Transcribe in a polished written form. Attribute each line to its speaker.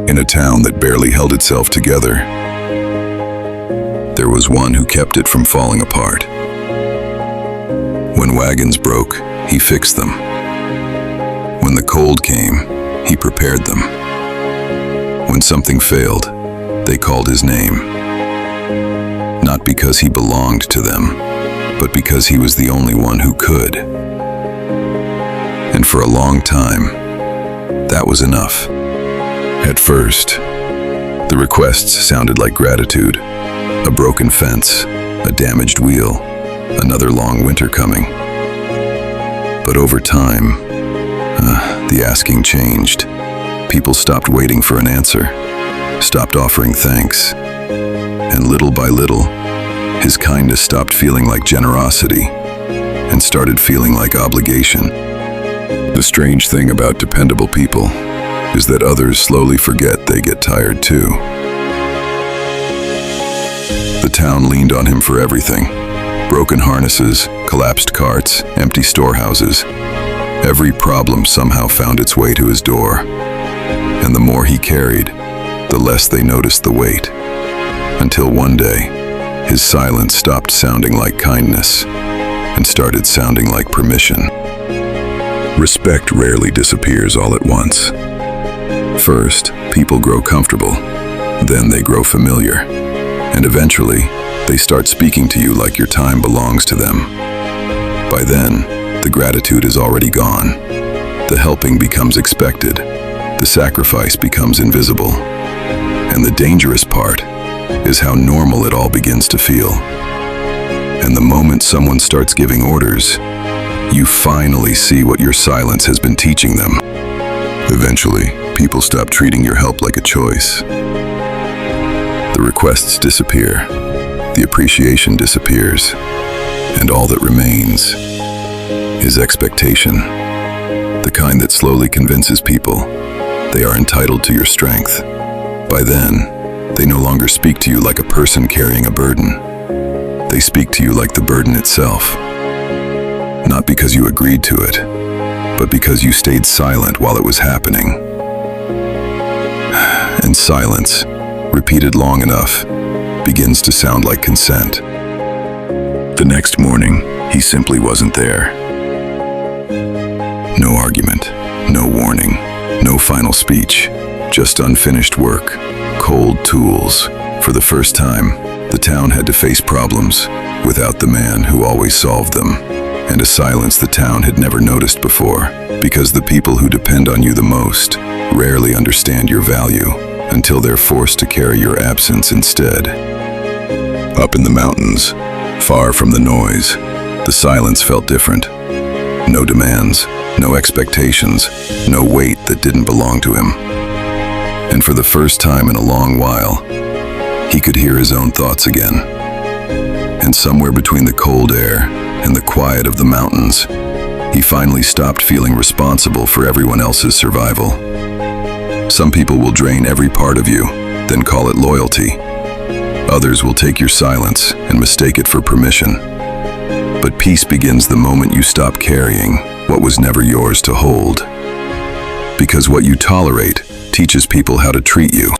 Speaker 1: In a town that barely held itself together, there was one who kept it from falling apart. When wagons broke, he fixed them. When the cold came, he prepared them. When something failed, they called his name. Not because he belonged to them, but because he was the only one who could. And for a long time, that was enough. At first, the requests sounded like gratitude. A broken fence, a damaged wheel, another long winter coming. But over time, the asking changed. People stopped waiting for an answer, stopped offering thanks, and little by little, his kindness stopped feeling like generosity and started feeling like obligation. The strange thing about dependable people is that others slowly forget they get tired too. The town leaned on him for everything. Broken harnesses, collapsed carts, empty storehouses. Every problem somehow found its way to his door. And the more he carried, the less they noticed the weight. Until one day, his silence stopped sounding like kindness and started sounding like permission. Respect rarely disappears all at once. First, people grow comfortable. Then they grow familiar. And eventually, they start speaking to you like your time belongs to them. By then, the gratitude is already gone. The helping becomes expected. The sacrifice becomes invisible. And the dangerous part is how normal it all begins to feel. And the moment someone starts giving orders, you finally see what your silence has been teaching them. Eventually, people stop treating your help like a choice. The requests disappear, the appreciation disappears, and all that remains is expectation. The kind that slowly convinces people they are entitled to your strength. By then, they no longer speak to you like a person carrying a burden. They speak to you like the burden itself. Not because you agreed to it, but because you stayed silent while it was happening. And silence, repeated long enough, begins to sound like consent. The next morning, he simply wasn't there. No argument, no warning, no final speech, just unfinished work, cold tools. For the first time, the town had to face problems without the man who always solved them, and a silence the town had never noticed before, because the people who depend on you the most rarely understand your value until they're forced to carry your absence instead. Up in the mountains, far from the noise, the silence felt different. No demands, no expectations, no weight that didn't belong to him. And for the first time in a long while, he could hear his own thoughts again. And somewhere between the cold air and the quiet of the mountains, he finally stopped feeling responsible for everyone else's survival. Some people will drain every part of you, then call it loyalty. Others will take your silence and mistake it for permission. But peace begins the moment you stop carrying what was never yours to hold. Because what you tolerate teaches people how to treat you.